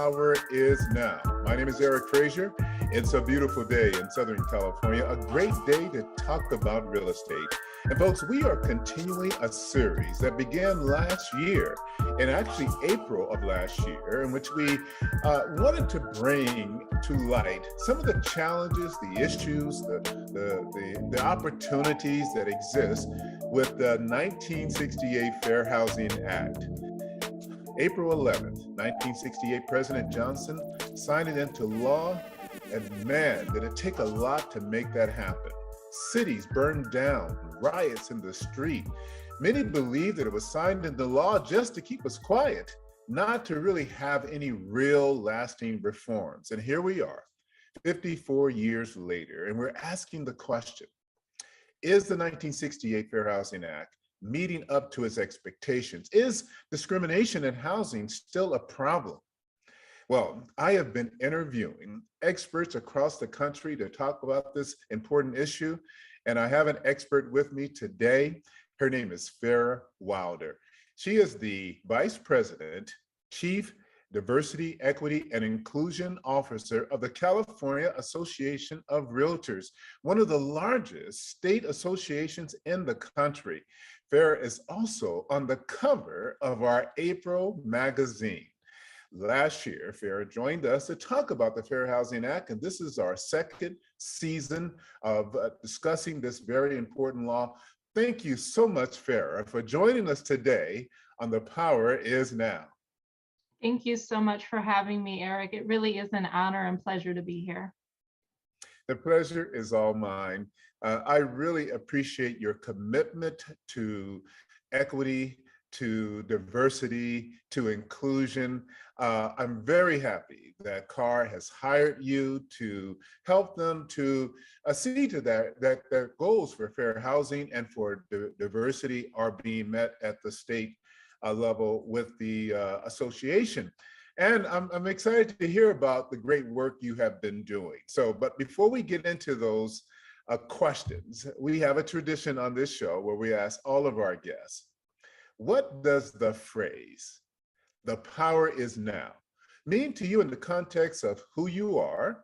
power is now. My name is Eric Frazier. It's a beautiful day in Southern California, a great day to talk about real estate. And folks, we are continuing a series that began last year, in actually April of last year, in which we wanted to bring to light some of the challenges, the issues, the opportunities that exist with the 1968 Fair Housing Act. April 11th, 1968, President Johnson signed it into law, and man, did it take a lot to make that happen. Cities burned down, riots in the street. Many believed that it was signed into law just to keep us quiet, not to really have any real lasting reforms. And here we are, 54 years later, and we're asking the question, is the 1968 Fair Housing Act meeting up to its expectations? Is discrimination in housing still a problem? Well, I have been interviewing experts across the country to talk about this important issue, and I have an expert with me today. Her name is Farah Wilder. She is the Vice President, Chief Diversity, Equity, and Inclusion Officer of the California Association of Realtors, one of the largest state associations in the country. Farah is also on the cover of our April magazine. Last year, Farah joined us to talk about the Fair Housing Act, and this is our second season of discussing this very important law. Thank you so much, Farah, for joining us today on The Power Is Now. Thank you so much for having me, Eric. It really is an honor and pleasure to be here. The pleasure is all mine. I really appreciate your commitment to equity, to diversity, to inclusion. I'm very happy that CAR has hired you to help them to see to that their goals for fair housing and for diversity are being met at the state level with the association. And I'm excited to hear about the great work you have been doing. So, but before we get into those questions, we have a tradition on this show where we ask all of our guests, what does the phrase, "the power is now," mean to you in the context of who you are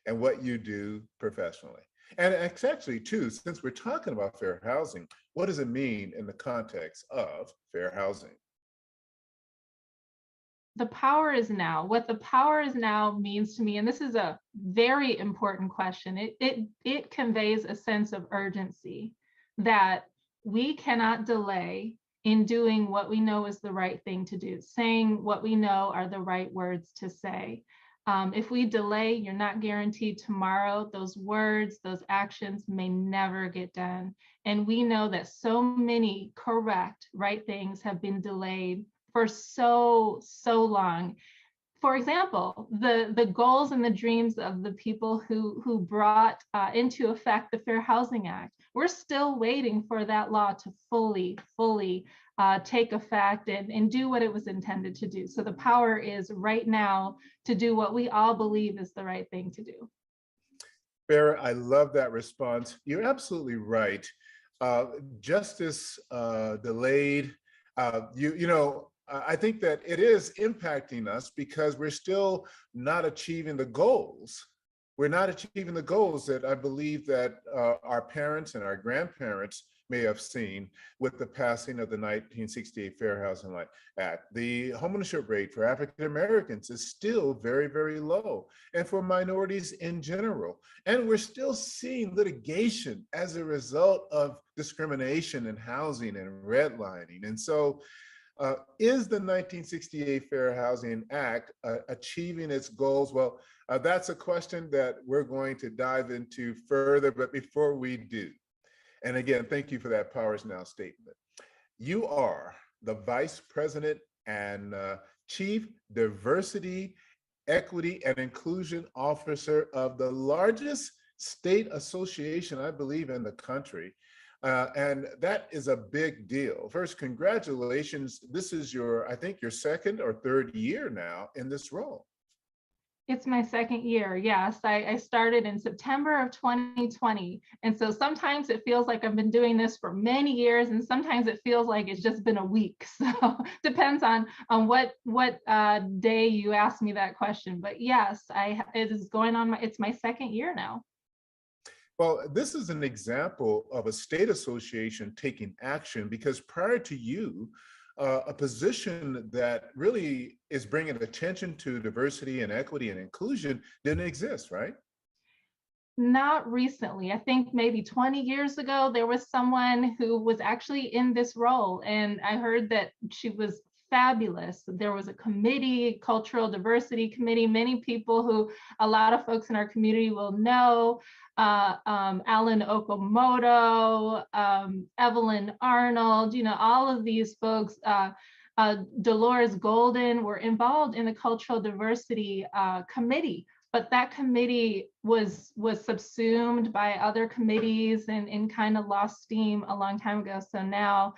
and what you do professionally? And actually, too, since we're talking about fair housing, what does it mean in the context of fair housing? The power is now. What the power is now means to me, and this is a very important question, it conveys a sense of urgency that we cannot delay in doing what we know is the right thing to do, saying what we know are the right words to say. If we delay, you're not guaranteed tomorrow. Those words, those actions may never get done. And we know that so many correct, right things have been delayed for so long. For example, the goals and the dreams of the people who brought into effect the Fair Housing Act, we're still waiting for that law to fully take effect and do what it was intended to do. So the power is right now to do what we all believe is the right thing to do. Farah, I love that response. You're absolutely right. Justice delayed, I think that it is impacting us because we're still not achieving the goals. We're not achieving the goals that I believe that our parents and our grandparents may have seen with the passing of the 1968 Fair Housing Act. The homeownership rate for African Americans is still very, very low, and for minorities in general. And we're still seeing litigation as a result of discrimination in housing and redlining. And so is the 1968 Fair Housing Act achieving its goals? Well, that's a question that we're going to dive into further, but before we do, and again, thank you for that Power is Now statement. You are the Vice President and Chief Diversity, Equity, and Inclusion Officer of the largest state association, I believe, in the country. And that is a big deal. First, congratulations. This is I think your second or third year now in this role. It's my second year. Yes, I started in September of 2020. And so sometimes it feels like I've been doing this for many years, and sometimes it feels like it's just been a week. So depends on what day you ask me that question. But yes, it is going on it's my second year now. Well, this is an example of a state association taking action because prior to you, a position that really is bringing attention to diversity and equity and inclusion didn't exist, right? Not recently. I think maybe 20 years ago, there was someone who was actually in this role, and I heard that she was fabulous. There was a committee, cultural diversity committee, many people who a lot of folks in our community will know, Alan Okamoto, Evelyn Arnold, all of these folks, Dolores Golden were involved in the cultural diversity committee, but that committee was subsumed by other committees and kind of lost steam a long time ago. So now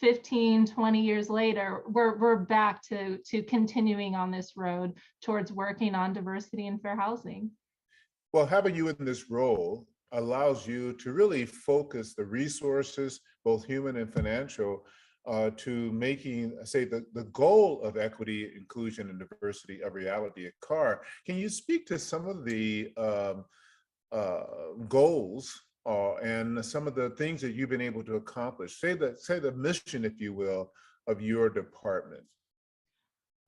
15, 20 years later, we're back to continuing on this road towards working on diversity and fair housing. Well, having you in this role allows you to really focus the resources, both human and financial, to making, say, the goal of equity, inclusion, and diversity a reality at CAR. Can you speak to some of the goals and some of the things that you've been able to accomplish? Say the mission, if you will, of your department.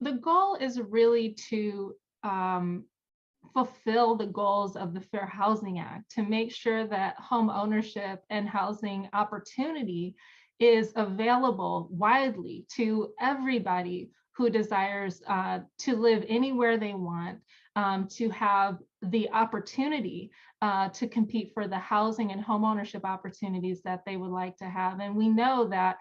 The goal is really to fulfill the goals of the Fair Housing Act, to make sure that home ownership and housing opportunity is available widely to everybody who desires to live anywhere they want, to have the opportunity to compete for the housing and home ownership opportunities that they would like to have. And we know that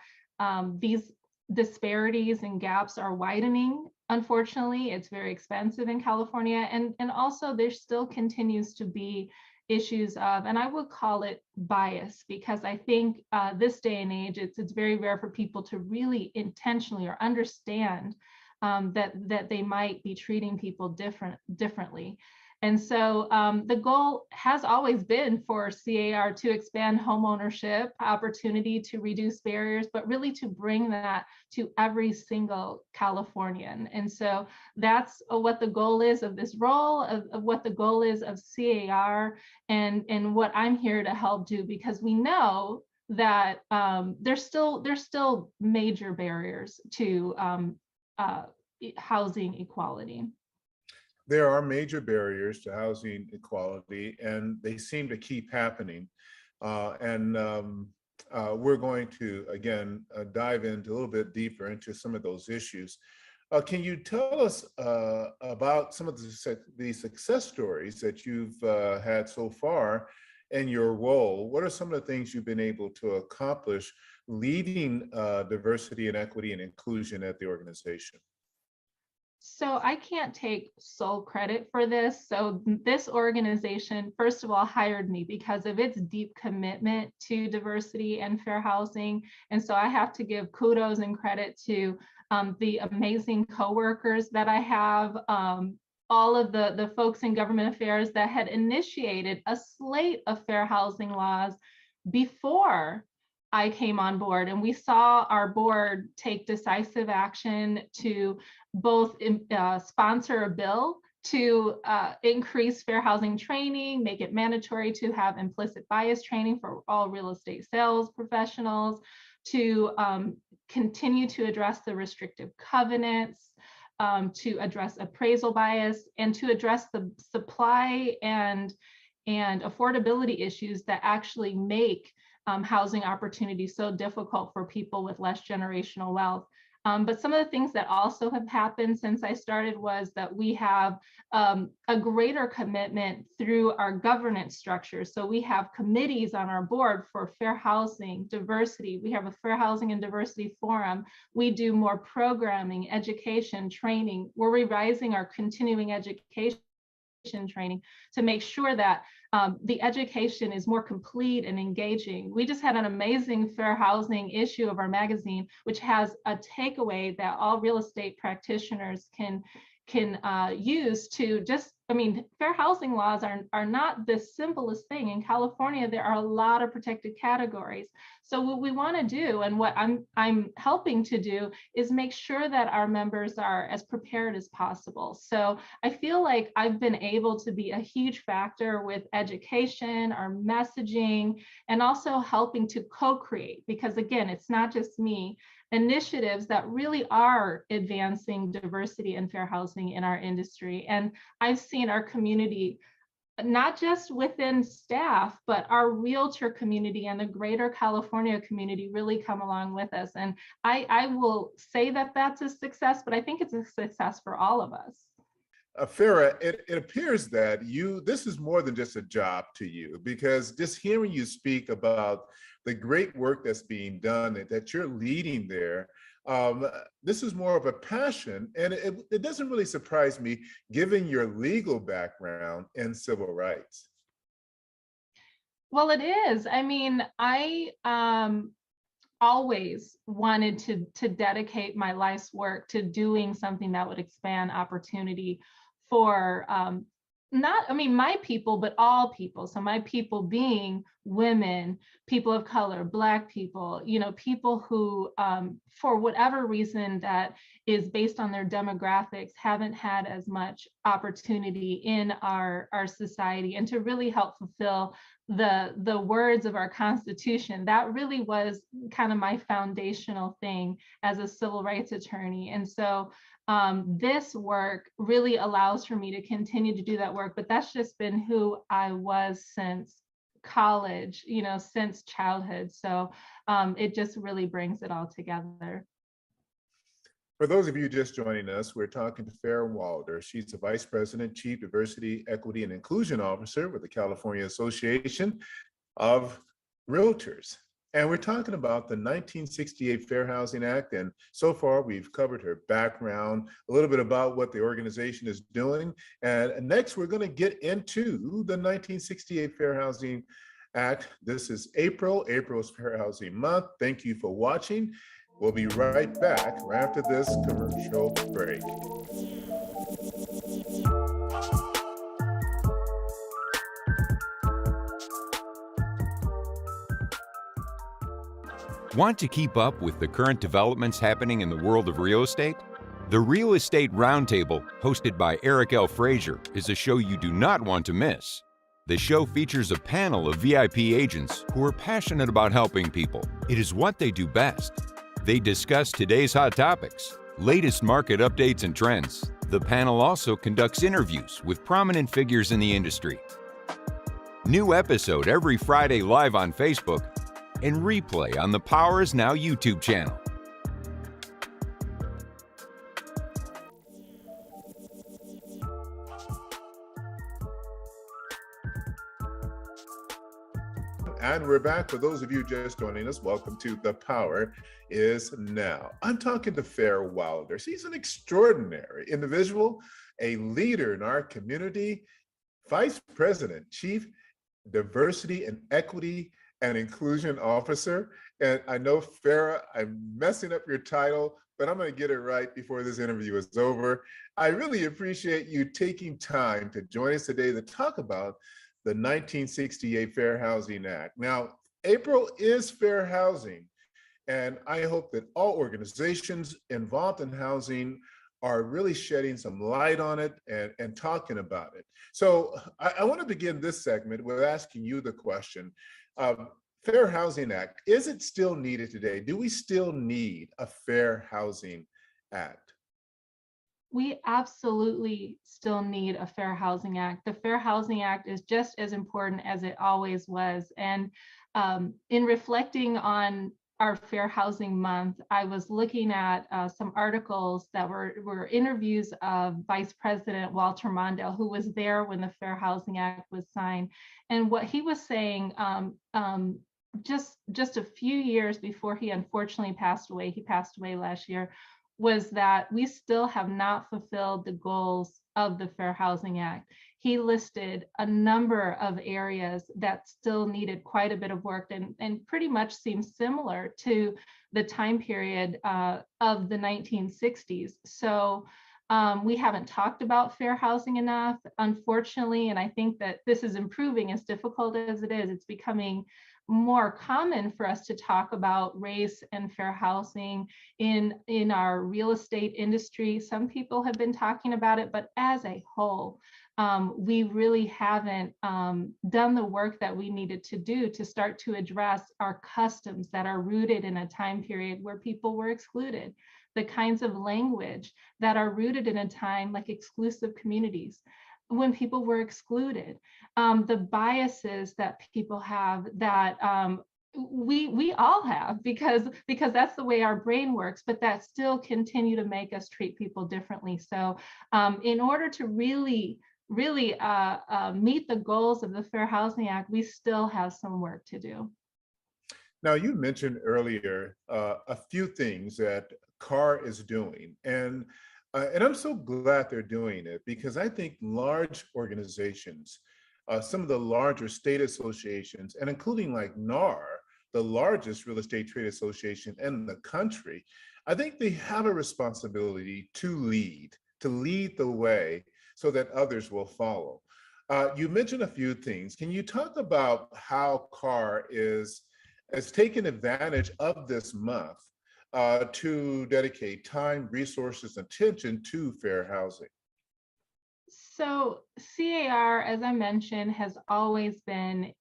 these disparities and gaps are widening. Unfortunately, it's very expensive in California, and also there still continues to be issues of, and I would call it bias, because I think this day and age, it's very rare for people to really intentionally or understand that they might be treating people differently. And so the goal has always been for CAR to expand homeownership opportunity, to reduce barriers, but really to bring that to every single Californian. And so that's what the goal is of this role, of what the goal is of CAR, and what I'm here to help do, because we know that there's still major barriers to housing equality. There are major barriers to housing equality, and they seem to keep happening. We're going to, again, dive into a little bit deeper into some of those issues. Can you tell us about some of the success stories that you've had so far in your role? What are some of the things you've been able to accomplish leading diversity and equity and inclusion at the organization? So I can't take sole credit for this. So this organization, first of all, hired me because of its deep commitment to diversity and fair housing. And so I have to give kudos and credit to the amazing coworkers that I have, all of the folks in government affairs that had initiated a slate of fair housing laws before I came on board. And we saw our board take decisive action to both sponsor a bill to increase fair housing training, make it mandatory to have implicit bias training for all real estate sales professionals, to continue to address the restrictive covenants, to address appraisal bias, and to address the supply and affordability issues that actually make housing opportunities so difficult for people with less generational wealth. But some of the things that also have happened since I started was that we have a greater commitment through our governance structure. So we have committees on our board for fair housing, diversity. We have a fair housing and diversity forum. We do more programming, education, training. We're revising our continuing education training to make sure that the education is more complete and engaging. We just had an amazing fair housing issue of our magazine, which has a takeaway that all real estate practitioners can can use to just, I mean, fair housing laws are not the simplest thing. In California, there are a lot of protected categories. So what we want to do, and what I'm helping to do, is make sure that our members are as prepared as possible. So I feel like I've been able to be a huge factor with education, our messaging, and also helping to co-create, because again, it's not just me, initiatives that really are advancing diversity and fair housing in our industry. And I've seen our community, not just within staff, but our realtor community and the greater California community really come along with us. And I will say that that's a success, but I think it's a success for all of us. Farah, it appears that this is more than just a job to you, because just hearing you speak about the great work that's being done, that you're leading there, this is more of a passion, and it doesn't really surprise me given your legal background in civil rights. Well, it is. I mean, I always wanted to dedicate my life's work to doing something that would expand opportunity for not, I mean, my people, but all people. So my people being women, people of color, Black people, you know, people who, for whatever reason that is based on their demographics, haven't had as much opportunity in our society, and to really help fulfill the words of our Constitution. That really was kind of my foundational thing as a civil rights attorney. And so this work really allows for me to continue to do that work, but that's just been who I was since college, you know, since childhood. So it just really brings it all together. For those of you just joining us, we're talking to Farah Wilder. She's the Vice President, Chief Diversity, Equity, and Inclusion Officer with the California Association of Realtors. And we're talking about the 1968 Fair Housing Act. And so far, we've covered her background, a little bit about what the organization is doing. And next, we're going to get into the 1968 Fair Housing Act. This is April. April is Fair Housing Month. Thank you for watching. We'll be right back right after this commercial break. Want to keep up with the current developments happening in the world of real estate? The Real Estate Roundtable, hosted by Eric L. Frazier, is a show you do not want to miss. The show features a panel of VIP agents who are passionate about helping people. It is what they do best. They discuss today's hot topics, latest market updates and trends. The panel also conducts interviews with prominent figures in the industry. New episode every Friday live on Facebook and replay on the Power Is Now YouTube channel. And we're back. For those of you just joining us, welcome to The Power Is Now. I'm talking to Farah Wilder. She's an extraordinary individual, a leader in our community, Vice President, Chief Diversity and Equity and Inclusion Officer. And I know, Farah, I'm messing up your title, but I'm going to get it right before this interview is over. I really appreciate you taking time to join us today to talk about the 1968 Fair Housing Act. Now, April is fair housing, and I hope that all organizations involved in housing are really shedding some light on it and talking about it. So I want to begin this segment with asking you the question, Fair Housing Act, is it still needed today? Do we still need a Fair Housing Act? We absolutely still need a Fair Housing Act. The Fair Housing Act is just as important as it always was. And in reflecting on our Fair Housing Month, I was looking at some articles that were interviews of Vice President Walter Mondale, who was there when the Fair Housing Act was signed. And what he was saying, just a few years before he unfortunately passed away, he passed away last year, was that we still have not fulfilled the goals of the Fair Housing Act. He listed a number of areas that still needed quite a bit of work and pretty much seems similar to the time period of the 1960s. So We haven't talked about fair housing enough, unfortunately, and I think that this is improving. As difficult as it is, it's becoming more common for us to talk about race and fair housing in our real estate industry. Some people have been talking about it, but as a whole, we really haven't done the work that we needed to do to start to address our customs that are rooted in a time period where people were excluded, the kinds of language that are rooted in a time like exclusive communities, when people were excluded, the biases that people have that we all have because that's the way our brain works, but that still continue to make us treat people differently. So in order to really meet the goals of the Fair Housing Act, we still have some work to do. Now, you mentioned earlier a few things that CAR is doing, and I'm so glad they're doing it because I think large organizations, some of the larger state associations, and including like NAR, the largest real estate trade association in the country, I think they have a responsibility to lead the way so that others will follow. You mentioned a few things. Can you talk about how CAR has taken advantage of this month to dedicate time, resources, attention to fair housing? So CAR, as I mentioned, has always been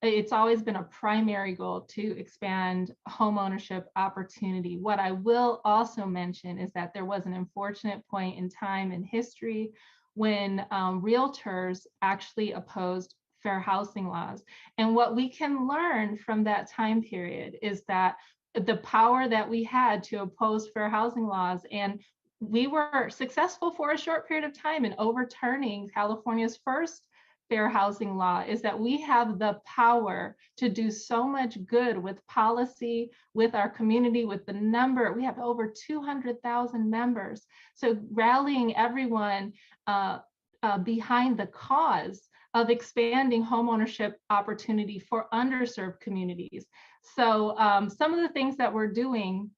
it's always been a primary goal to expand home ownership opportunity. What I will also mention is that there was an unfortunate point in time in history when realtors actually opposed fair housing laws. And what we can learn from that time period is that the power that we had to oppose fair housing laws, and we were successful for a short period of time in overturning California's first fair housing law, is that we have the power to do so much good with policy, with our community, with the number. We have over 200,000 members. So rallying everyone behind the cause of expanding homeownership opportunity for underserved communities. So some of the things that we're doing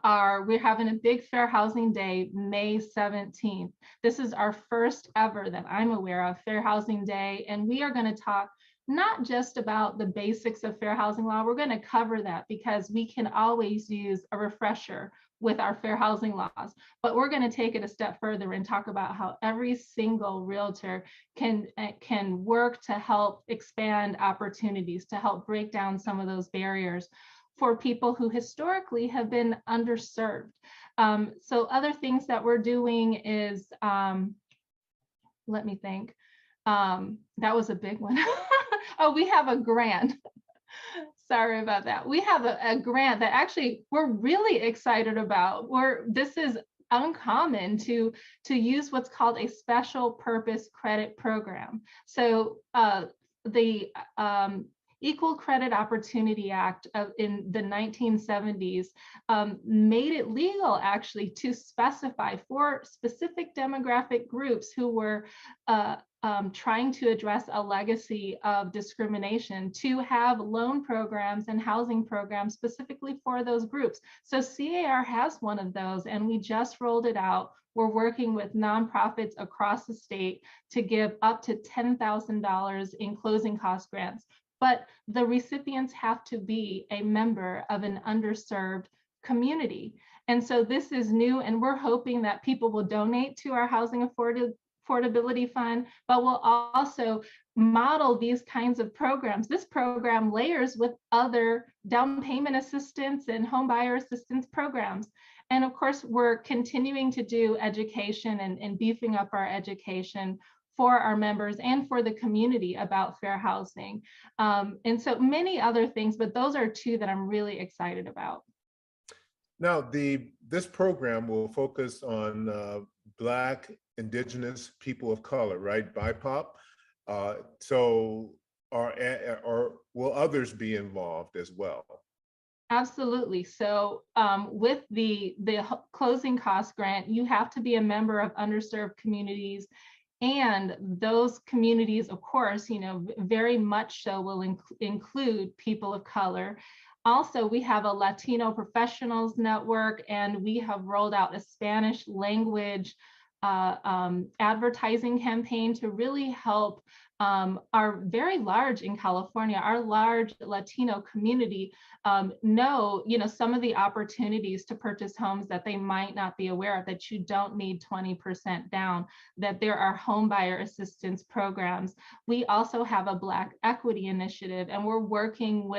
are, we're having a big Fair Housing Day, May 17th. This is our first ever that I'm aware of Fair Housing Day. And we are going to talk not just about the basics of fair housing law. We're going to cover that because we can always use a refresher with our fair housing laws, but we're going to take it a step further and talk about how every single realtor can work to help expand opportunities, to help break down some of those barriers for people who historically have been underserved. So other things that we're doing is, let me think, that was a big one. Oh, we have a grant. Sorry about that. We have a grant that actually we're really excited about. This is uncommon to use what's called a special purpose credit program. So the Equal Credit Opportunity Act in the 1970s made it legal actually to specify for specific demographic groups who were trying to address a legacy of discrimination to have loan programs and housing programs specifically for those groups. So CAR has one of those, and we just rolled it out. We're working with nonprofits across the state to give up to $10,000 in closing cost grants. But the recipients have to be a member of an underserved community. And so this is new, and we're hoping that people will donate to our housing affordability fund, but we'll also model these kinds of programs. This program layers with other down payment assistance and home buyer assistance programs. And of course, we're continuing to do education and beefing up our education for our members and for the community about fair housing. And so many other things, but those are two that I'm really excited about. Now, this program will focus on Black, Indigenous, people of color, right? BIPOC. So will others be involved as well? Absolutely. So with the closing cost grant, you have to be a member of underserved communities. And those communities, of course, very much so will include people of color. Also, we have a Latino professionals network, and we have rolled out a Spanish language advertising campaign to really help our very large in California, our large Latino community know, some of the opportunities to purchase homes that they might not be aware of, that you don't need 20% down, that there are home buyer assistance programs. We also have a Black Equity Initiative, and we're working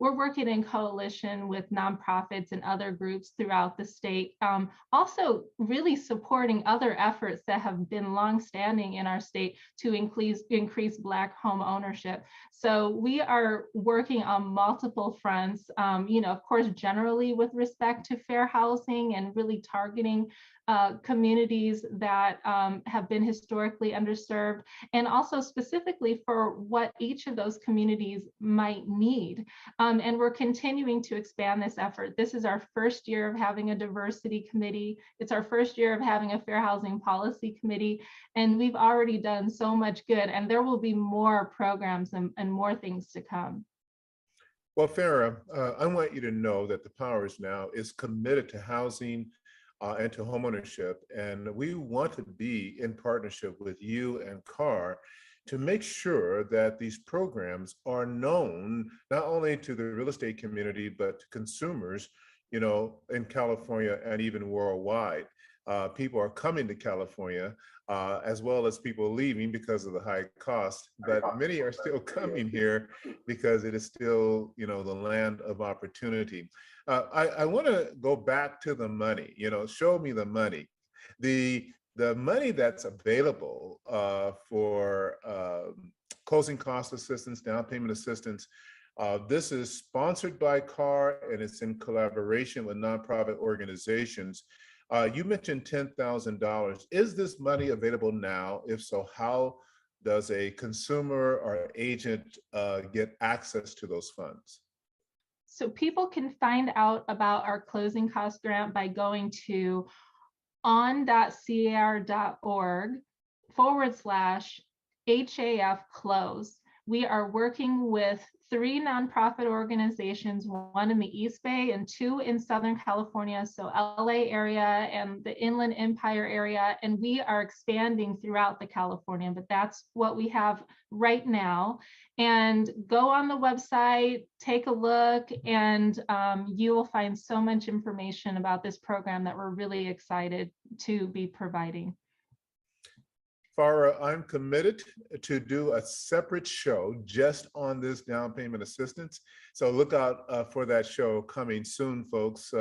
in coalition with nonprofits and other groups throughout the state. Also really supporting other efforts that have been longstanding in our state to increase Black home ownership. So we are working on multiple fronts, of course, generally with respect to fair housing and really targeting communities that have been historically underserved, and also specifically for what each of those communities might need. And we're continuing to expand this effort. This is our first year of having a diversity committee. It's our first year of having a fair housing policy committee, and we've already done so much good, and there will be more programs and more things to come. Well, Farah, I want you to know that the Powers Now is committed to housing and to homeownership, and we want to be in partnership with you and CAR to make sure that these programs are known not only to the real estate community, but to consumers, in California and even worldwide. People are coming to California, as well as people leaving because of the high cost, but many are still coming here because it is still, the land of opportunity. I want to go back to the money, show me the money. The money that's available for closing cost assistance, down payment assistance, this is sponsored by CAR, and it's in collaboration with nonprofit organizations. You mentioned $10,000. Is this money available now? If so, how does a consumer or agent get access to those funds? So people can find out about our closing cost grant by going to on.car.org/HAF close. We are working with 3 nonprofit organizations, 1 in the East Bay and 2 in Southern California, so LA area and the Inland Empire area, and we are expanding throughout the California, but that's what we have right now. And go on the website, take a look, and you will find so much information about this program that we're really excited to be providing. Farah, I'm committed to do a separate show just on this down payment assistance. So look out for that show coming soon, folks.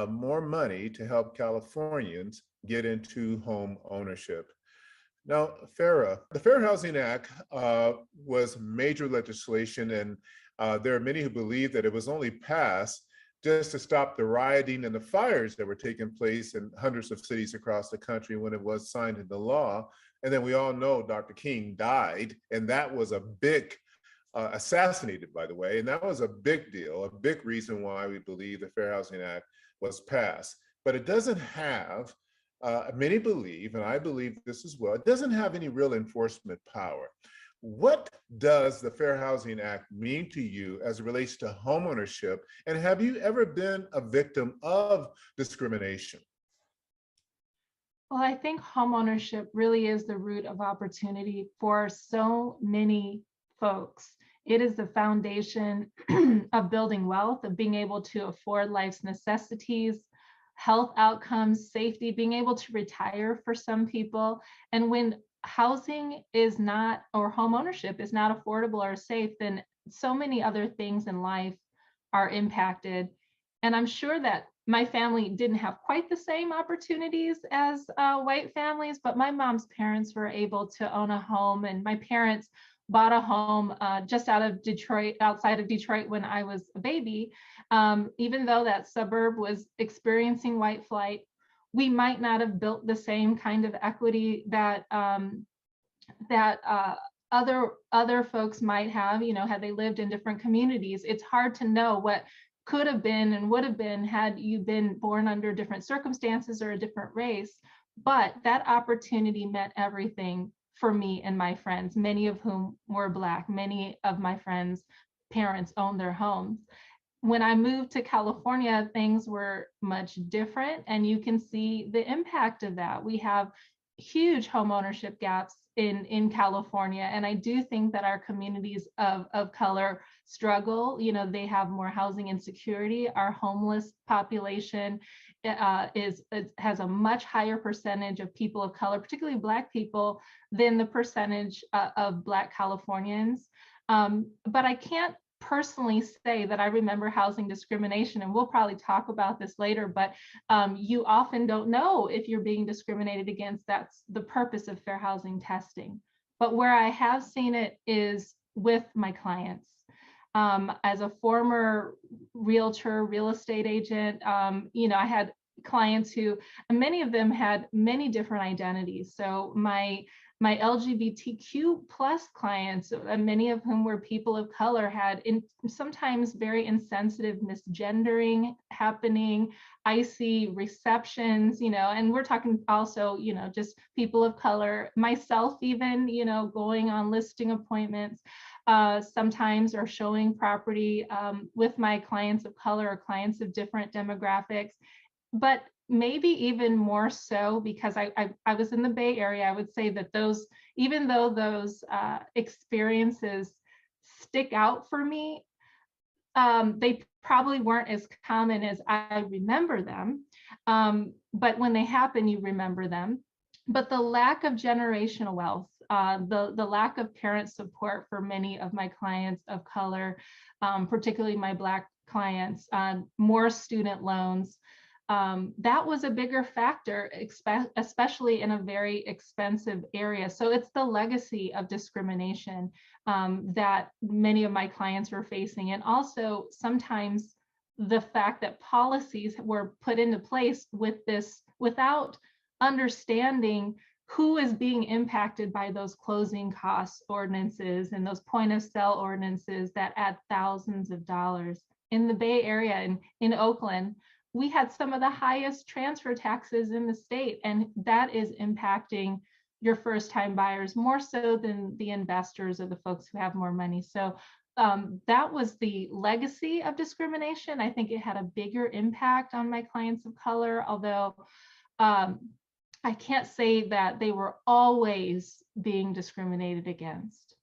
More money to help Californians get into home ownership. Now, Farah, the Fair Housing Act was major legislation, and there are many who believe that it was only passed just to stop the rioting and the fires that were taking place in hundreds of cities across the country when it was signed into law. And then we all know Dr. King died, and that was a big, assassinated, by the way, and that was a big deal, a big reason why we believe the Fair Housing Act was passed. But it doesn't have, many believe, and I believe this as well, it doesn't have any real enforcement power. What does the Fair Housing Act mean to you as it relates to homeownership? And have you ever been a victim of discrimination? Well, I think homeownership really is the root of opportunity for so many folks. It is the foundation of building wealth, of being able to afford life's necessities, health outcomes, safety, being able to retire for some people. And when housing is not, or home ownership is not affordable or safe, then so many other things in life are impacted. And I'm sure that my family didn't have quite the same opportunities as white families, but my mom's parents were able to own a home, and my parents bought a home just outside of Detroit when I was a baby. Even though that suburb was experiencing white flight, we might not have built the same kind of equity that other folks might have, had they lived in different communities. It's hard to know what could have been and would have been had you been born under different circumstances or a different race. But that opportunity meant everything for me and my friends, many of whom were Black. Many of my friends' parents owned their homes. when I moved to California, things were much different, and you can see the impact of that. We have huge home ownership gaps in California, and I do think that our communities of color struggle. You know, they have more housing insecurity. Our homeless population has a much higher percentage of people of color, particularly Black people, than the percentage of Black Californians. But I can't personally say that I remember housing discrimination, and we'll probably talk about this later, but you often don't know if you're being discriminated against. That's the purpose of fair housing testing. But where I have seen it is with my clients. As a former realtor, real estate agent, you know, I had clients who, many of them had many different identities. So my LGBTQ plus clients, many of whom were people of color, had sometimes very insensitive misgendering happening, icy receptions, you know, and we're talking also, you know, just people of color, myself even, you know, going on listing appointments sometimes, or showing property with my clients of color or clients of different demographics. But maybe even more so because I was in the Bay Area, I would say that those, even though those experiences stick out for me, they probably weren't as common as I remember them. But when they happen, you remember them. But the lack of generational wealth, the lack of parent support for many of my clients of color, particularly my Black clients, more student loans, that was a bigger factor, especially in a very expensive area. So it's the legacy of discrimination that many of my clients were facing. And also sometimes the fact that policies were put into place with this without understanding who is being impacted by those closing costs ordinances and those point of sale ordinances that add thousands of dollars. In the Bay Area, in Oakland, we had some of the highest transfer taxes in the state, and that is impacting your first-time buyers more so than the investors or the folks who have more money. So that was the legacy of discrimination. I think it had a bigger impact on my clients of color, although I can't say that they were always being discriminated against.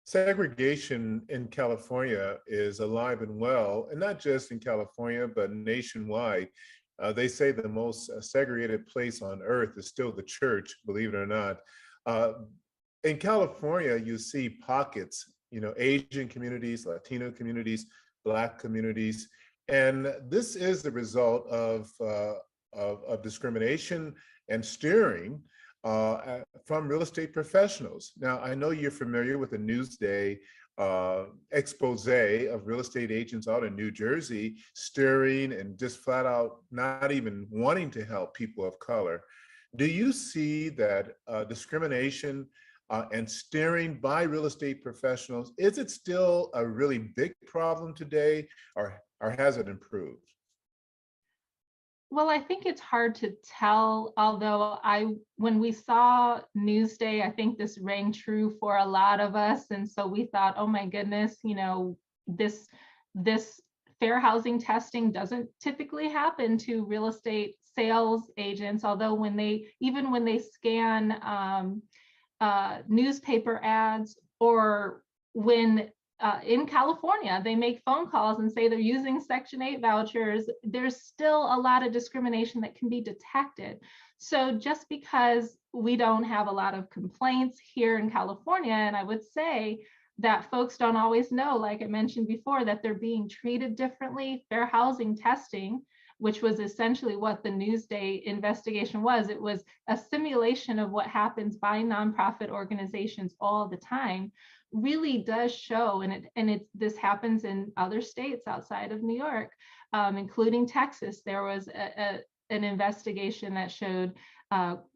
Segregation in California is alive and well, and not just in California, but nationwide. They say the most segregated place on earth is still the church, believe it or not. In California, you see pockets, you know, Asian communities, Latino communities, Black communities, and this is the result of discrimination and steering from real estate professionals. Now, I know you're familiar with the Newsday expose of real estate agents out in New Jersey, steering and just flat out not even wanting to help people of color. Do you see that discrimination and steering by real estate professionals, is it still a really big problem today, or has it improved? Well, I think it's hard to tell, although when we saw Newsday, I think this rang true for a lot of us. And so we thought, oh my goodness, you know, this fair housing testing doesn't typically happen to real estate sales agents, although when they scan newspaper ads, or when in California, they make phone calls and say they're using Section 8 vouchers, there's still a lot of discrimination that can be detected. So just because we don't have a lot of complaints here in California, and I would say that folks don't always know, like I mentioned before, that they're being treated differently. Fair housing testing, which was essentially what the Newsday investigation was, it was a simulation of what happens by nonprofit organizations all the time, really does show, and this happens in other states outside of New York, including Texas. There was an investigation that showed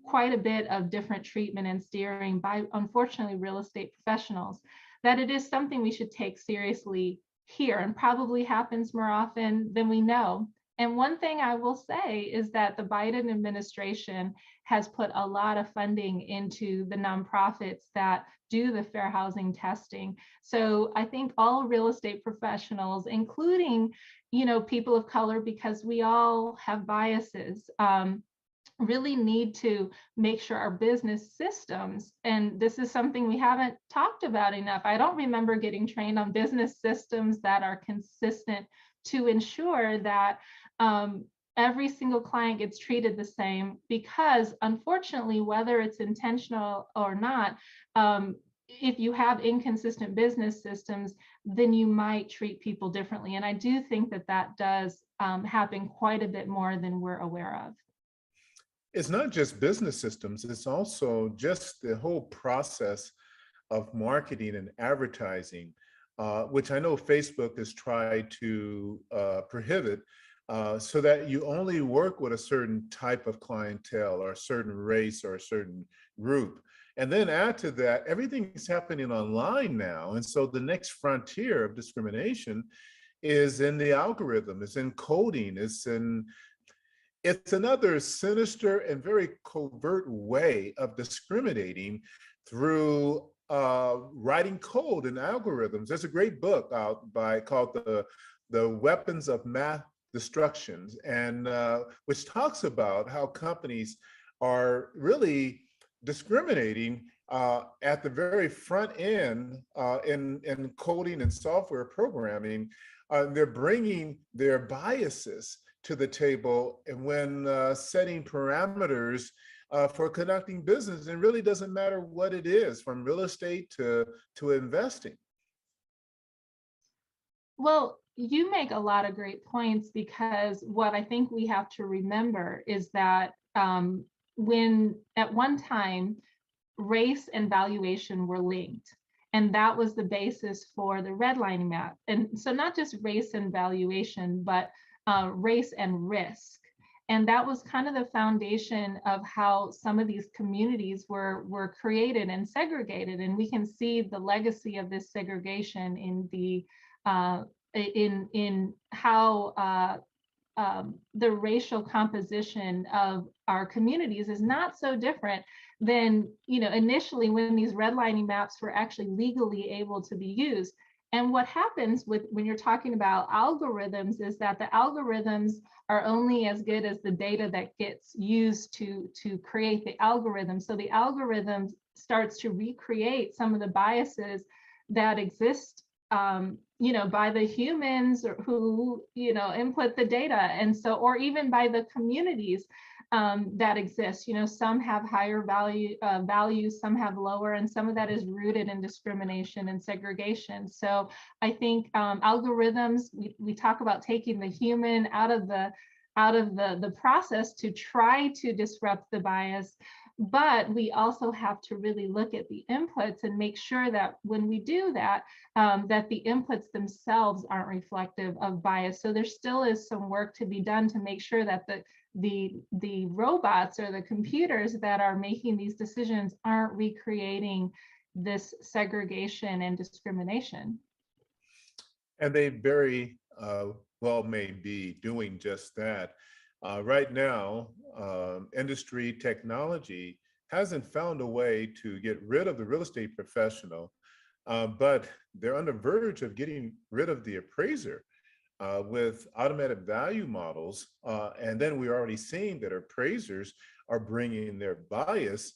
quite a bit of different treatment and steering by, unfortunately, real estate professionals, that it is something we should take seriously here, and probably happens more often than we know. And one thing I will say is that the Biden administration has put a lot of funding into the nonprofits that do the fair housing testing. So I think all real estate professionals, including, people of color, because we all have biases, really need to make sure our business systems, and this is something we haven't talked about enough. I don't remember getting trained on business systems that are consistent to ensure that every single client gets treated the same, because unfortunately, whether it's intentional or not, if you have inconsistent business systems, then you might treat people differently. And I do think that that does happen quite a bit more than we're aware of. It's not just business systems, it's also just the whole process of marketing and advertising, which I know Facebook has tried to prohibit, so that you only work with a certain type of clientele or a certain race or a certain group. And then add to that, everything is happening online now. And so the next frontier of discrimination is in the algorithm, it's in coding, it's another sinister and very covert way of discriminating through writing code and algorithms. There's a great book out called the Weapons of Math Destructions, and which talks about how companies are really discriminating at the very front end in coding and software programming. They're bringing their biases to the table, and when setting parameters for conducting business, it really doesn't matter what it is, from real estate to investing. Well, you make a lot of great points, because what I think we have to remember is that when at one time race and valuation were linked, and that was the basis for the redlining map. And so not just race and valuation, but race and risk. And that was kind of the foundation of how some of these communities were created and segregated. And we can see the legacy of this segregation in the in how the racial composition of our communities is not so different than, initially when these redlining maps were actually legally able to be used. And what happens when you're talking about algorithms is that the algorithms are only as good as the data that gets used to create the algorithm. So the algorithm starts to recreate some of the biases that exist, by the humans who, input the data. And so, or even by the communities that exist. Some have higher values, some have lower, and some of that is rooted in discrimination and segregation. So I think algorithms, we talk about taking the human out of the process to try to disrupt the bias, but we also have to really look at the inputs and make sure that when we do that, that the inputs themselves aren't reflective of bias. So there still is some work to be done to make sure that the robots or the computers that are making these decisions aren't recreating this segregation and discrimination. And they very well may be doing just that. Right now, industry technology hasn't found a way to get rid of the real estate professional, but they're on the verge of getting rid of the appraiser with automated value models. And then we're already seeing that appraisers are bringing their bias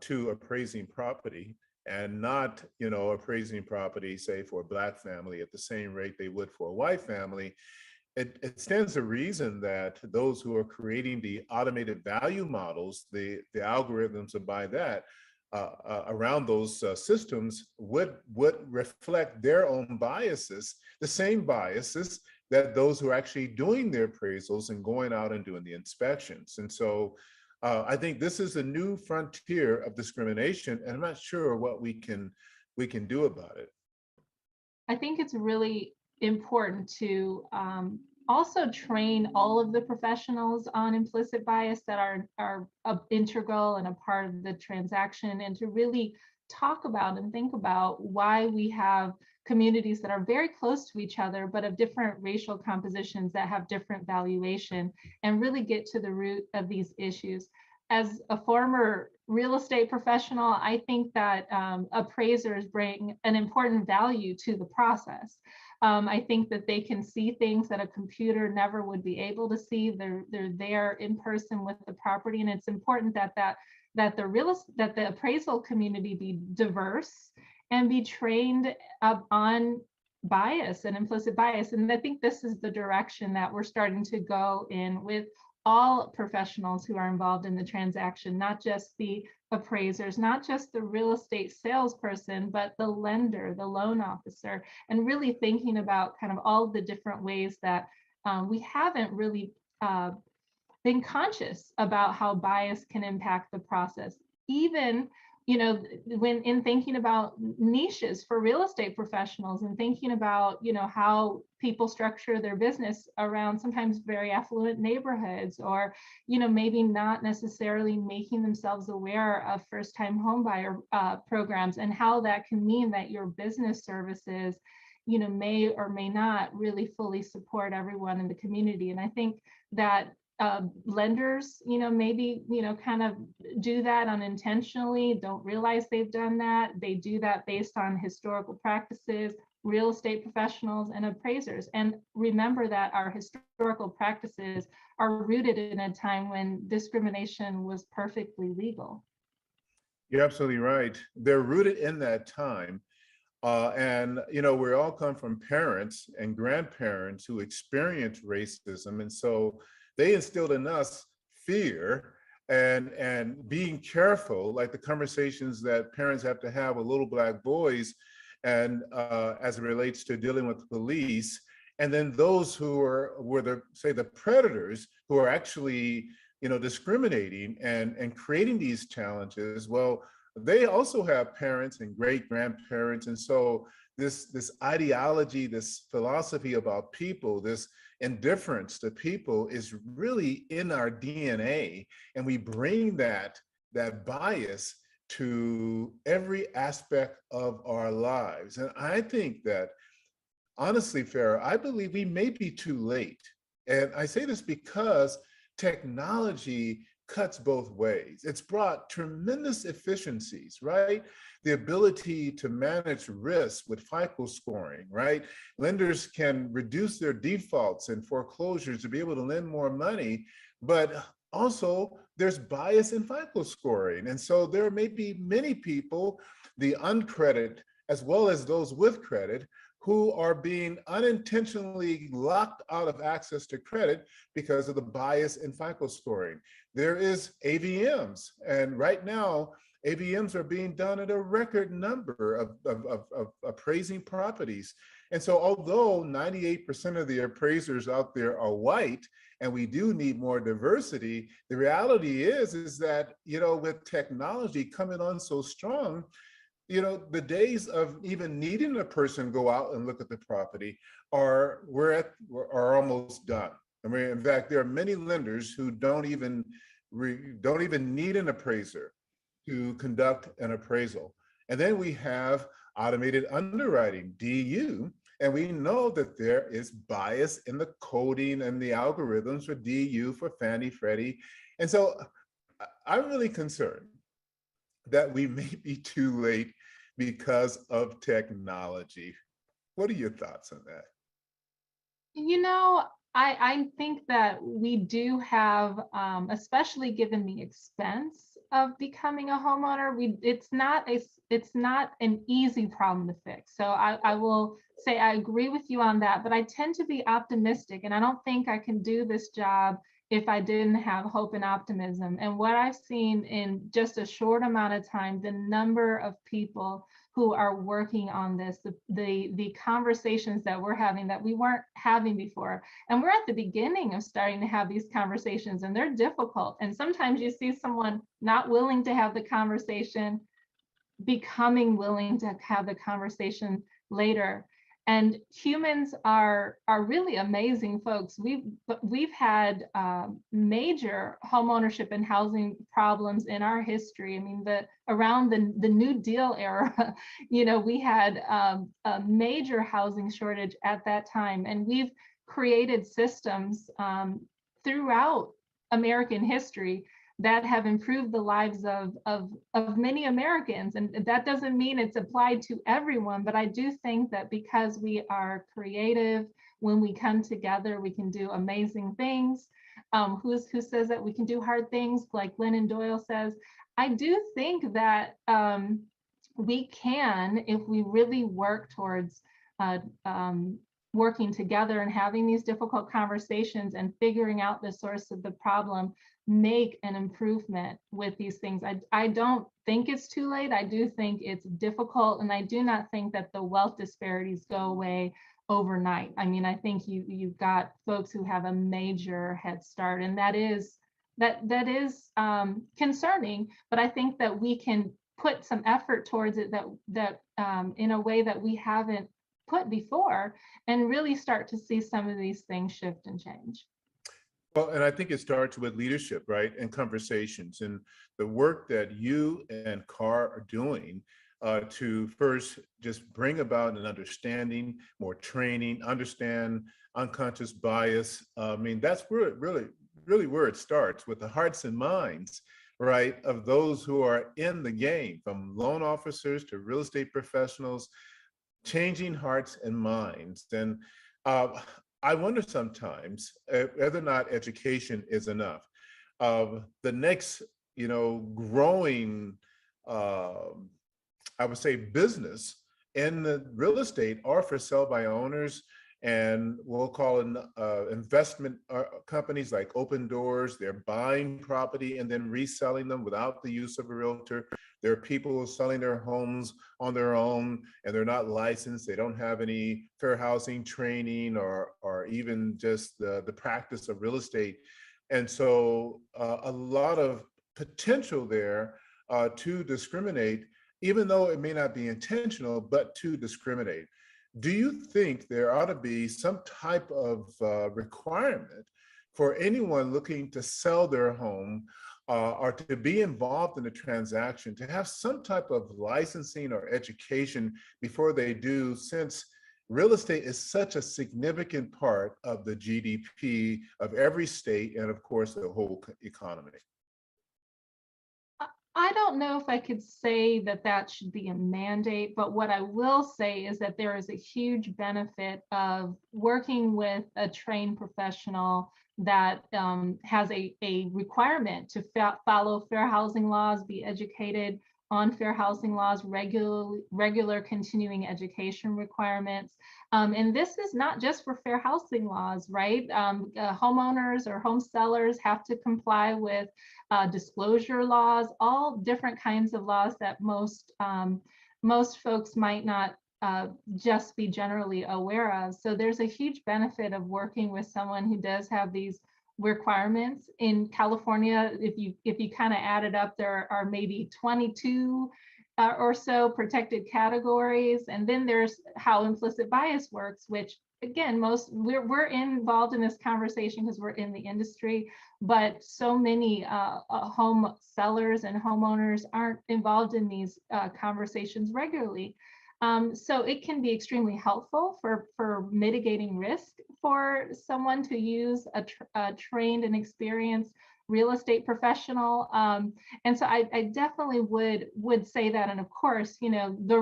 to appraising property, and not, appraising property, say, for a Black family at the same rate they would for a white family. It stands to reason that those who are creating the automated value models, the algorithms by that, around those systems would reflect their own biases, the same biases that those who are actually doing their appraisals and going out and doing the inspections. And so I think this is a new frontier of discrimination, and I'm not sure what we can do about it. I think it's really important to also train all of the professionals on implicit bias that are integral and a part of the transaction, and to really talk about and think about why we have communities that are very close to each other but of different racial compositions that have different valuation, and really get to the root of these issues. As a former real estate professional, I think that appraisers bring an important value to the process. I think that they can see things that a computer never would be able to see. They're there in person with the property, and it's important that the appraisal community be diverse and be trained on bias and implicit bias. And I think this is the direction that we're starting to go in with all professionals who are involved in the transaction, not just the appraisers, not just the real estate salesperson, but the lender, the loan officer, and really thinking about kind of all the different ways that we haven't really been conscious about how bias can impact the process. Even, when in thinking about niches for real estate professionals and thinking about, how people structure their business around sometimes very affluent neighborhoods, or, maybe not necessarily making themselves aware of first-time home buyer programs, and how that can mean that your business services, may or may not really fully support everyone in the community. And I think that lenders, maybe, kind of do that unintentionally, don't realize they've done that. They do that based on historical practices, real estate professionals and appraisers. And remember that our historical practices are rooted in a time when discrimination was perfectly legal. You're absolutely right. They're rooted in that time. And, we all come from parents and grandparents who experienced racism. And so they instilled in us fear and being careful, like the conversations that parents have to have with little Black boys, and as it relates to dealing with the police. And then those who were the predators, who are actually, discriminating and creating these challenges. Well, they also have parents and great grandparents. And so this ideology, this philosophy about people, this indifference to people is really in our DNA. And we bring that bias to every aspect of our lives. And I think that, honestly, Farah, I believe we may be too late. And I say this because technology cuts both ways. It's brought tremendous efficiencies, right? The ability to manage risk with FICO scoring, right? Lenders can reduce their defaults and foreclosures to be able to lend more money, but also there's bias in FICO scoring. And so there may be many people, the uncredited as well as those with credit, who are being unintentionally locked out of access to credit because of the bias in FICO scoring. There is AVMs, and right now, AVMs are being done at a record number of appraising properties. And so although 98% of the appraisers out there are white, and we do need more diversity, the reality is that, with technology coming on so strong, the days of even needing a person go out and look at the property are almost done. I mean, in fact, there are many lenders who don't even need an appraiser to conduct an appraisal. And then we have automated underwriting, DU, and we know that there is bias in the coding and the algorithms for DU for Fannie, Freddie. And so I'm really concerned that we may be too late because of technology. What are your thoughts on that? I think that we do have, especially given the expense of becoming a homeowner, it's not an easy problem to fix. So I will say I agree with you on that, but I tend to be optimistic, and I don't think I can do this job if I didn't have hope and optimism. And what I've seen in just a short amount of time, the number of people who are working on this, the conversations that we're having that we weren't having before. And we're at the beginning of starting to have these conversations, and they're difficult. And sometimes you see someone not willing to have the conversation, becoming willing to have the conversation later. And humans are really amazing folks. We've had major homeownership and housing problems in our history. I mean, around the New Deal era, we had a major housing shortage at that time, and we've created systems throughout American history that have improved the lives of many Americans. And that doesn't mean it's applied to everyone, but I do think that because we are creative, when we come together, we can do amazing things. Who says that we can do hard things, like Glennon Doyle says? I do think that we can, if we really work towards working together and having these difficult conversations and figuring out the source of the problem, make an improvement with these things. I don't think it's too late. I do think it's difficult, and I do not think that the wealth disparities go away overnight. I mean, I think you've got folks who have a major head start, and that is concerning. But I think that we can put some effort towards it that in a way that we haven't put before, and really start to see some of these things shift and change. Well, and I think it starts with leadership, right? And conversations, and the work that you and Carr are doing to first just bring about an understanding, more training, understand unconscious bias. I mean, that's where it really where it starts, with the hearts and minds, right, of those who are in the game, from loan officers to real estate professionals, changing hearts and minds. And I wonder sometimes whether or not education is enough. The next, growing, I would say, business in the real estate are for sale by owners, and we'll call it investment companies like Open Doors. They're buying property and then reselling them without the use of a realtor. There are people selling their homes on their own, and they're not licensed. They don't have any fair housing training or even just the practice of real estate. And so a lot of potential there to discriminate, even though it may not be intentional, but to discriminate. Do you think there ought to be some type of requirement for anyone looking to sell their home or to be involved in a transaction to have some type of licensing or education before they do, since real estate is such a significant part of the GDP of every state and, of course, the whole economy? I don't know if I could say that should be a mandate, but what I will say is that there is a huge benefit of working with a trained professional that has a requirement to follow fair housing laws, be educated on fair housing laws, regular continuing education requirements. And this is not just for fair housing laws, right? Homeowners or home sellers have to comply with disclosure laws, all different kinds of laws that most folks might not just be generally aware of. So there's a huge benefit of working with someone who does have these requirements. In California, if you kind of add it up, there are maybe 22 or so protected categories. And then there's how implicit bias works, which again, we're involved in this conversation because we're in the industry, but so many home sellers and homeowners aren't involved in these conversations regularly. So it can be extremely helpful for mitigating risk for someone to use a trained and experienced real estate professional. And so I definitely would say that. And of course, the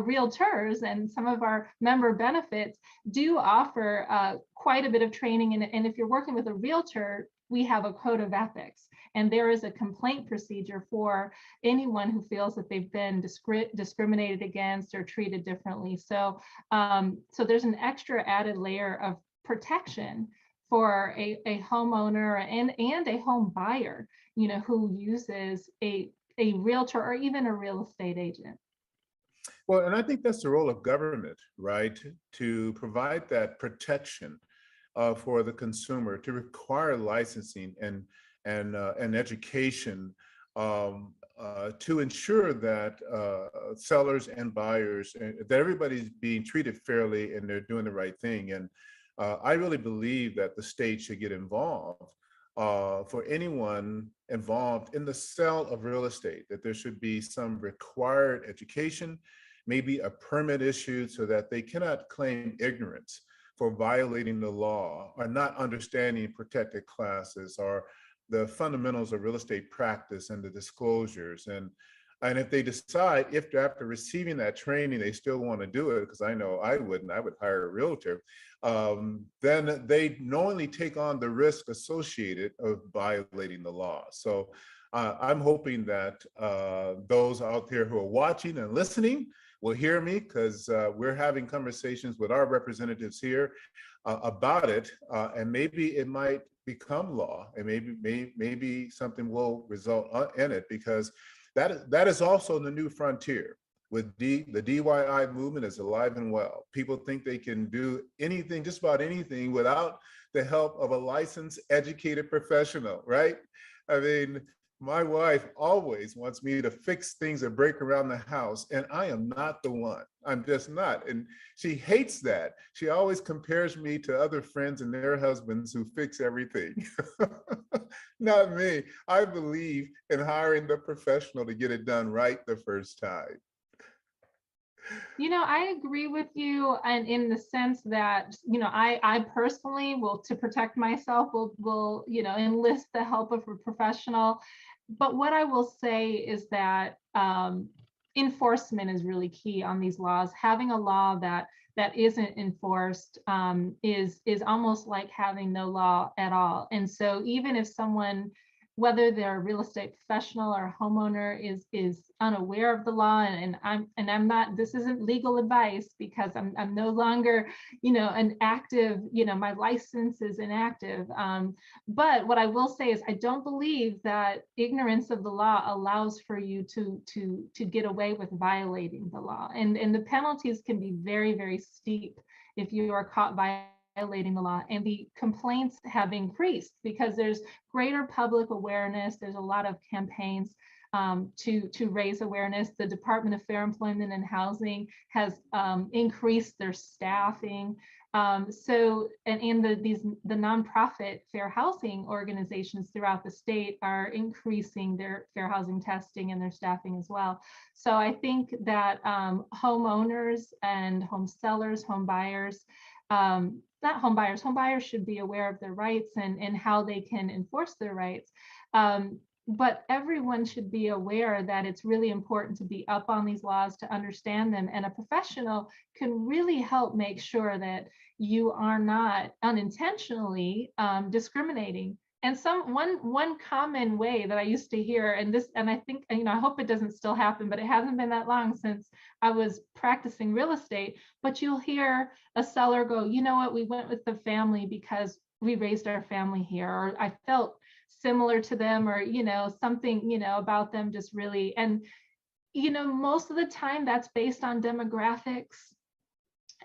realtors and some of our member benefits do offer quite a bit of training. And if you're working with a realtor, we have a code of ethics, and there is a complaint procedure for anyone who feels that they've been discriminated against or treated differently. So there's an extra added layer of protection for a homeowner and a home buyer, who uses a realtor or even a real estate agent. Well, and I think that's the role of government, right? To provide that protection for the consumer, to require licensing and education to ensure that sellers and buyers, that everybody's being treated fairly and they're doing the right thing. And I really believe that the state should get involved for anyone involved in the sale of real estate, that there should be some required education, maybe a permit issued so that they cannot claim ignorance for violating the law or not understanding protected classes or the fundamentals of real estate practice and the disclosures. And if they decide, if after receiving that training, they still want to do it, because I know I wouldn't, I would hire a realtor, then they knowingly take on the risk associated of violating the law. So I'm hoping that those out there who are watching and listening will hear me, because we're having conversations with our representatives here about it, and maybe it might become law, and maybe something will result in it, because that is also the new frontier. With the DIY movement is alive and well. People think they can do anything, just about anything, without the help of a licensed, educated professional, right? I mean, my wife always wants me to fix things or break around the house, and I am not the one. I'm just not. And she hates that. She always compares me to other friends and their husbands who fix everything. Not me. I believe in hiring the professional to get it done right the first time. You know, I agree with you, and in the sense that, you know, I personally will, to protect myself, will, you know, enlist the help of a professional. But what I will say is that enforcement is really key on these laws. Having a law that isn't enforced is almost like having no law at all. And so even if someone, whether they're a real estate professional or a homeowner, is unaware of the law, and I'm not, this isn't legal advice, because I'm no longer, you know, an active, you know, my license is inactive. But what I will say is I don't believe that ignorance of the law allows for you to get away with violating the law. And the penalties can be very, very steep if you are caught violating the law. And the complaints have increased because there's greater public awareness. There's a lot of campaigns to raise awareness. The Department of Fair Employment and Housing has increased their staffing. So, and the nonprofit fair housing organizations throughout the state are increasing their fair housing testing and their staffing as well. So I think that homeowners and home sellers, home buyers, not home buyers, home buyers should be aware of their rights and how they can enforce their rights. But everyone should be aware that it's really important to be up on these laws, to understand them, and a professional can really help make sure that you are not unintentionally discriminating. And one common way that I used to hear, and I think, you know, I hope it doesn't still happen, but it hasn't been that long since I was practicing real estate, but you'll hear a seller go, you know what, we went with the family because we raised our family here, or I felt similar to them, or, you know, something, you know, about them just really, and, you know, most of the time that's based on demographics.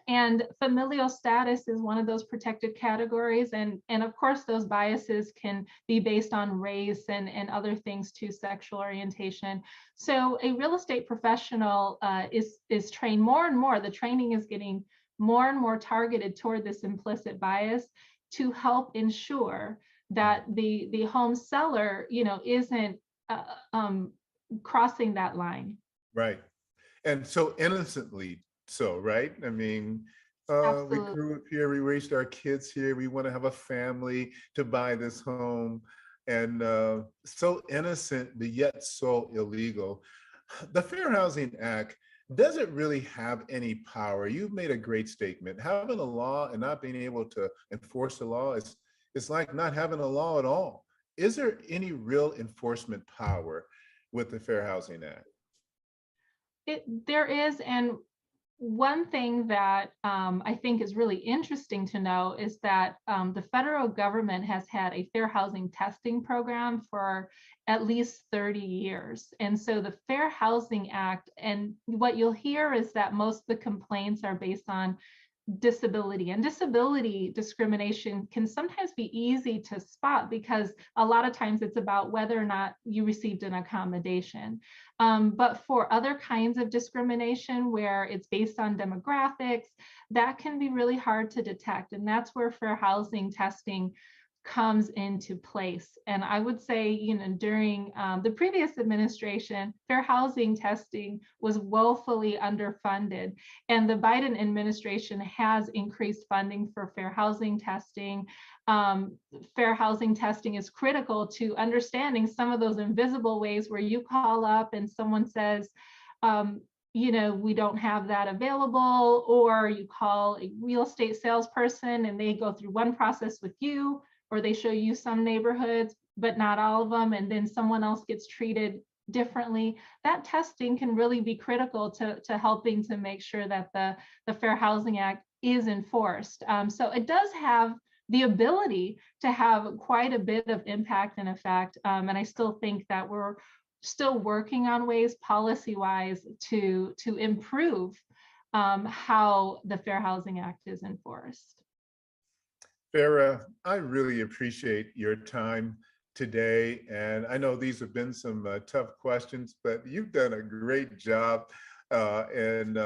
And familial status is one of those protected categories. And of course, those biases can be based on race and other things too, sexual orientation. So a real estate professional is trained more and more. The training is getting more and more targeted toward this implicit bias to help ensure that the home seller, you know, isn't crossing that line. Right. And so innocently so, right? I mean, we Absolutely. grew up here, we raised our kids here, we want to have a family to buy this home, and so innocent, but yet so illegal. The Fair Housing Act doesn't really have any power. You've made a great statement. Having a law and not being able to enforce the law is like not having a law at all. Is there any real enforcement power with the Fair Housing Act? There is, and one thing that I think is really interesting to know is that the federal government has had a fair housing testing program for at least 30 years. And so the Fair Housing Act, and what you'll hear is that most of the complaints are based on disability, and disability discrimination can sometimes be easy to spot because a lot of times it's about whether or not you received an accommodation. But for other kinds of discrimination where it's based on demographics, that can be really hard to detect. And that's where fair housing testing comes into place. And I would say, during the previous administration, fair housing testing was woefully underfunded. And the Biden administration has increased funding for fair housing testing. Fair housing testing is critical to understanding some of those invisible ways where you call up and someone says, we don't have that available, or you call a real estate salesperson and they go through one process with you, or they show you some neighborhoods, but not all of them, and then someone else gets treated differently. That testing can really be critical to helping to make sure that the Fair Housing Act is enforced. So it does have the ability to have quite a bit of impact and effect. And I still think that we're still working on ways policy-wise to improve how the Fair Housing Act is enforced. Farah, I really appreciate your time today. And I know these have been some tough questions, but you've done a great job in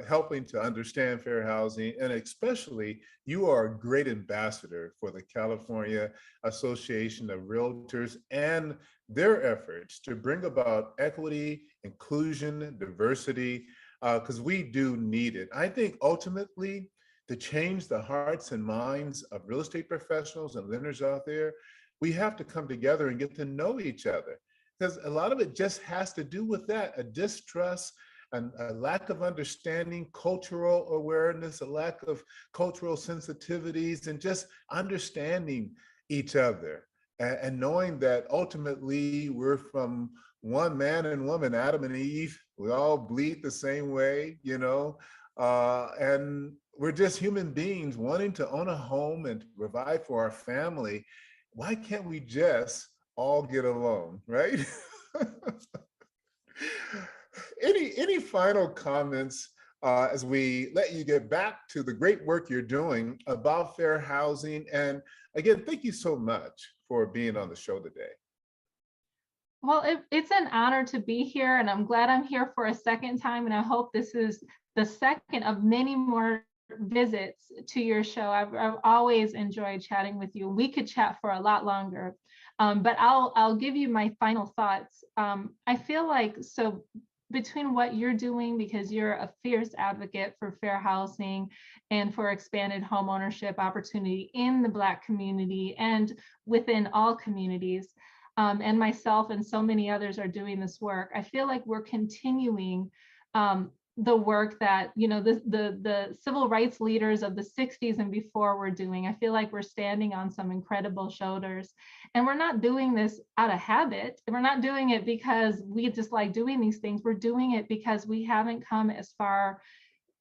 helping to understand fair housing. And especially, you are a great ambassador for the California Association of Realtors and their efforts to bring about equity, inclusion, diversity, because we do need it. I think ultimately, to change the hearts and minds of real estate professionals and lenders out there, we have to come together and get to know each other. Because a lot of it just has to do with that, a distrust and a lack of understanding, cultural awareness, a lack of cultural sensitivities, and just understanding each other and knowing that ultimately we're from one man and woman, Adam and Eve. We all bleed the same way, and we're just human beings wanting to own a home and to provide for our family. Why can't we just all get along, right? Any final comments as we let you get back to the great work you're doing about fair housing? And again, thank you so much for being on the show today. Well, it's an honor to be here, and I'm glad I'm here for a second time, and I hope this is the second of many more visits to your show. I've always enjoyed chatting with you. We could chat for a lot longer, but I'll give you my final thoughts. I feel like, so between what you're doing, because you're a fierce advocate for fair housing and for expanded home ownership opportunity in the Black community and within all communities, and myself and so many others are doing this work, I feel like we're continuing the work that the civil rights leaders of the 60s and before were doing. I feel like we're standing on some incredible shoulders, and we're not doing this out of habit. We're not doing it because we just like doing these things. We're doing it because we haven't come as far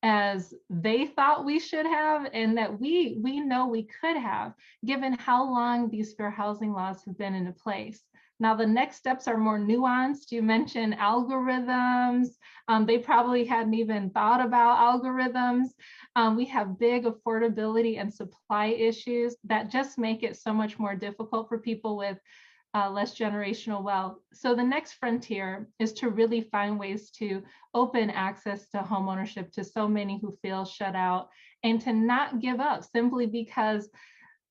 as they thought we should have, and that we know we could have, given how long these fair housing laws have been into place. Now, the next steps are more nuanced. You mentioned algorithms. They probably hadn't even thought about algorithms. We have big affordability and supply issues that just make it so much more difficult for people with less generational wealth. So the next frontier is to really find ways to open access to homeownership to so many who feel shut out, and to not give up simply because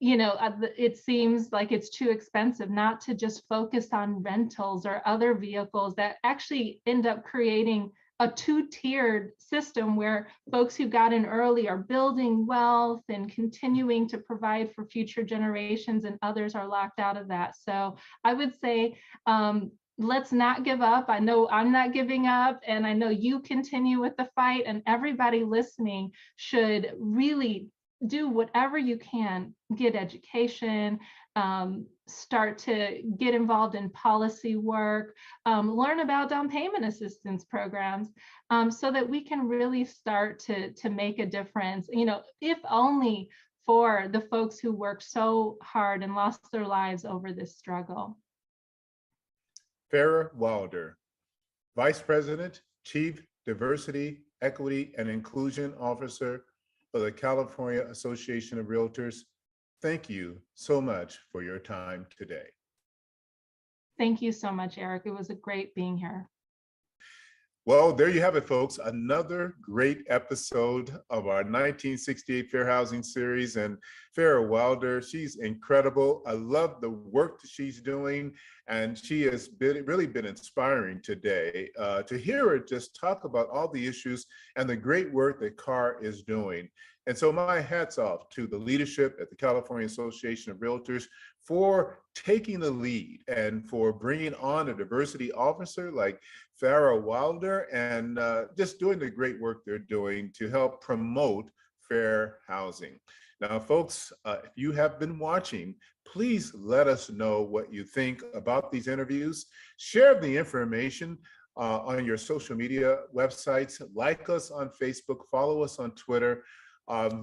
it seems like it's too expensive, not to just focus on rentals or other vehicles that actually end up creating a two-tiered system where folks who got in early are building wealth and continuing to provide for future generations, and others are locked out of that. So I would say, let's not give up. I know I'm not giving up, and I know you continue with the fight, and everybody listening should really do whatever you can, get education, start to get involved in policy work, learn about down payment assistance programs, so that we can really start to make a difference, if only for the folks who worked so hard and lost their lives over this struggle. Farah Wilder, Vice President, Chief Diversity, Equity, and Inclusion Officer for the California Association of Realtors. Thank you so much for your time today. Thank you so much, Eric. It was a great being here. Well, there you have it, folks. Another great episode of our 1968 Fair Housing series. And Farah Wilder, she's incredible. I love the work that she's doing. And she has really been inspiring today to hear her just talk about all the issues and the great work that CAR is doing. And so my hat's off to the leadership at the California Association of Realtors for taking the lead and for bringing on a diversity officer like Farah Wilder and just doing the great work they're doing to help promote fair housing. Now, folks, if you have been watching, please let us know what you think about these interviews. Share the information on your social media websites. Like us on Facebook, follow us on Twitter.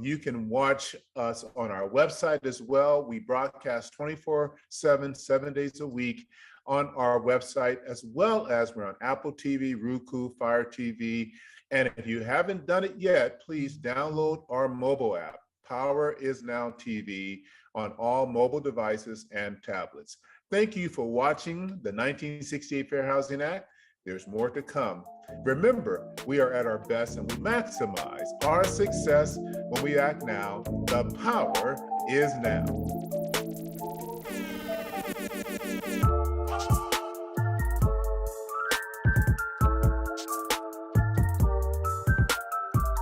You can watch us on our website as well. We broadcast 24/7, 7 days a week on our website, as well as we're on Apple TV, Roku, Fire TV. And if you haven't done it yet, please download our mobile app, Power is Now TV, on all mobile devices and tablets. Thank you for watching the 1968 Fair Housing Act. There's more to come. Remember, we are at our best and we maximize our success when we act now. The power is now.